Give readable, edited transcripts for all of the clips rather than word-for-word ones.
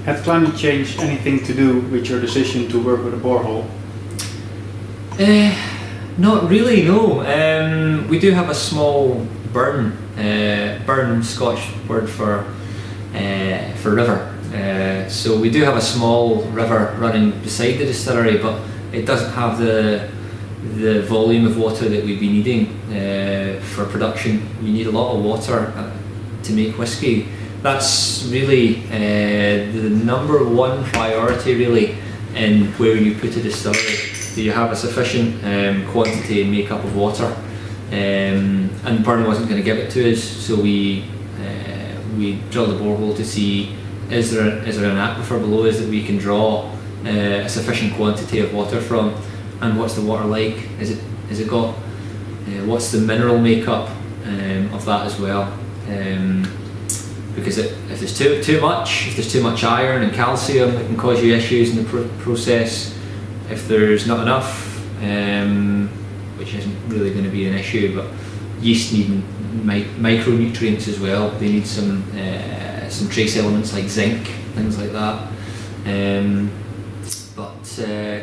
Had climate change anything to do with your decision to work with a borehole? Not really, no. We do have a small burn, Scottish word for river. So we do have a small river running beside the distillery, but it doesn't have the volume of water that we'd be needing for production. You need a lot of water to make whisky. That's really the number one priority, really, in where you put a distillery. Do you have a sufficient quantity and makeup of water? And Burn wasn't going to give it to us, so we drilled a borehole to see is there an aquifer below us that we can draw a sufficient quantity of water from, and what's the water like? Is it got what's the mineral makeup of that as well? Because if there's too much iron and calcium, it can cause you issues in the process. If there's not enough, which isn't really going to be an issue, but yeast need micronutrients as well. They need some trace elements like zinc, things like that. But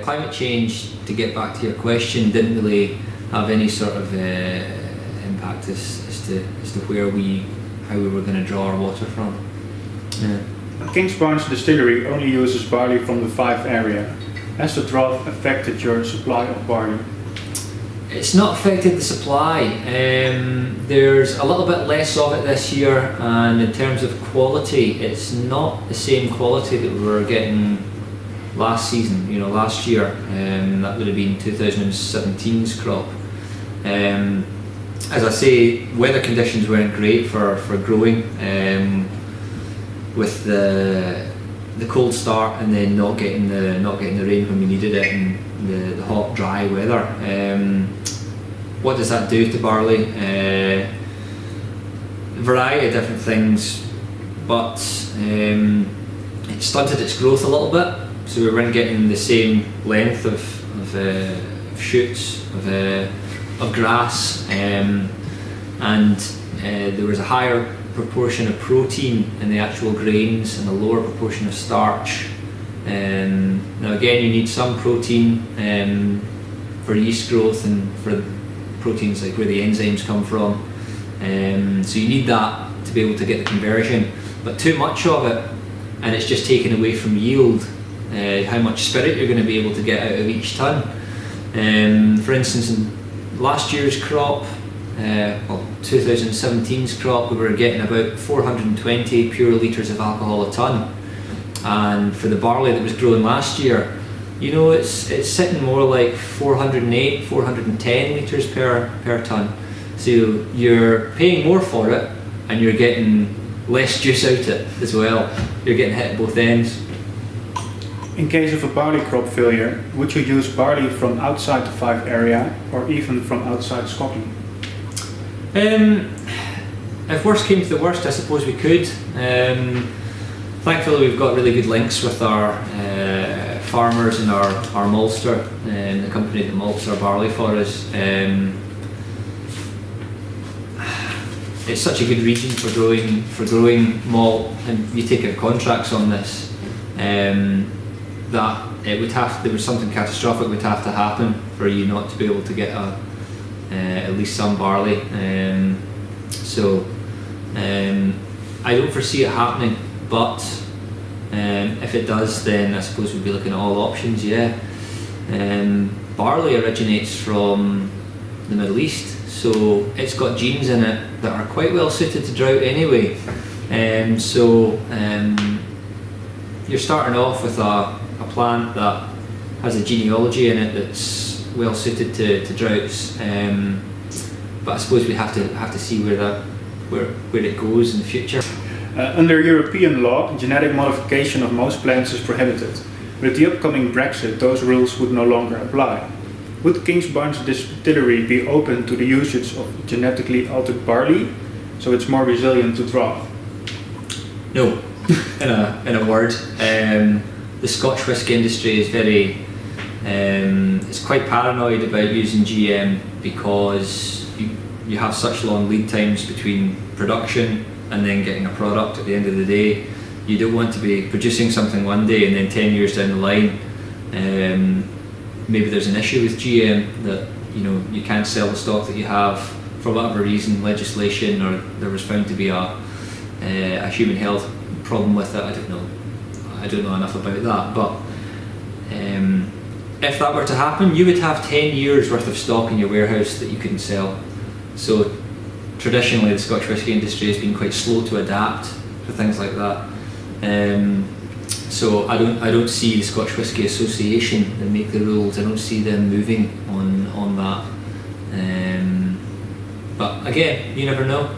climate change, to get back to your question, didn't really have any sort of impact as to how we were going to draw our water from. Yeah. Kingsbarns Distillery only uses barley from the Fife area. Has the drought affected your supply of barley? It's not affected the supply. There's a little bit less of it this year, and in terms of quality, it's not the same quality that we were getting last season, last year. That would have been 2017's crop. As I say, weather conditions weren't great for growing, with the cold start and then not getting the rain when we needed it, and the hot, dry weather. What does that do to barley? A variety of different things, but it stunted its growth a little bit, so we weren't getting the same length of shoots of grass, and there was a higher proportion of protein in the actual grains and a lower proportion of starch. Now again, you need some protein for yeast growth and for proteins like where the enzymes come from, so you need that to be able to get the conversion, but too much of it and it's just taken away from yield, how much spirit you're going to be able to get out of each tonne. For instance, in last year's crop, 2017's crop, we were getting about 420 pure litres of alcohol a tonne, and for the barley that was growing last year, it's sitting more like 408, 410 litres per tonne. So you're paying more for it and you're getting less juice out it as well. You're getting hit at both ends. In case of a barley crop failure, would you use barley from outside the Fife area or even from outside Scotland? If worst came to the worst, I suppose we could. Thankfully, we've got really good links with our farmers and our maltster, and the company that malts our barley for us. It's such a good region for growing malt, and you take our contracts on this. That there was something catastrophic would have to happen for you not to be able to get at least some barley. I don't foresee it happening, but if it does, then I suppose we'd be looking at all options. Yeah, barley originates from the Middle East, so it's got genes in it that are quite well suited to drought anyway. You're starting off with a plant that has a genealogy in it that's well suited to droughts, but I suppose we have to see where it goes in the future. Under European law, genetic modification of most plants is prohibited. With the upcoming Brexit, those rules would no longer apply. Would Kingsbarns Distillery be open to the usage of genetically altered barley, so it's more resilient to drought? No, in a word. The Scotch whisky industry is it's quite paranoid about using GM because you have such long lead times between production and then getting a product at the end of the day. You don't want to be producing something one day and then 10 years down the line, maybe there's an issue with GM that you can't sell the stock that you have for whatever reason, legislation, or there was found to be a human health problem with it. I don't know enough about that, but if that were to happen, you would have 10 years worth of stock in your warehouse that you couldn't sell. So traditionally the Scotch whisky industry has been quite slow to adapt to things like that. So I don't see the Scotch Whisky Association that make the rules. I don't see them moving on that. But again, you never know.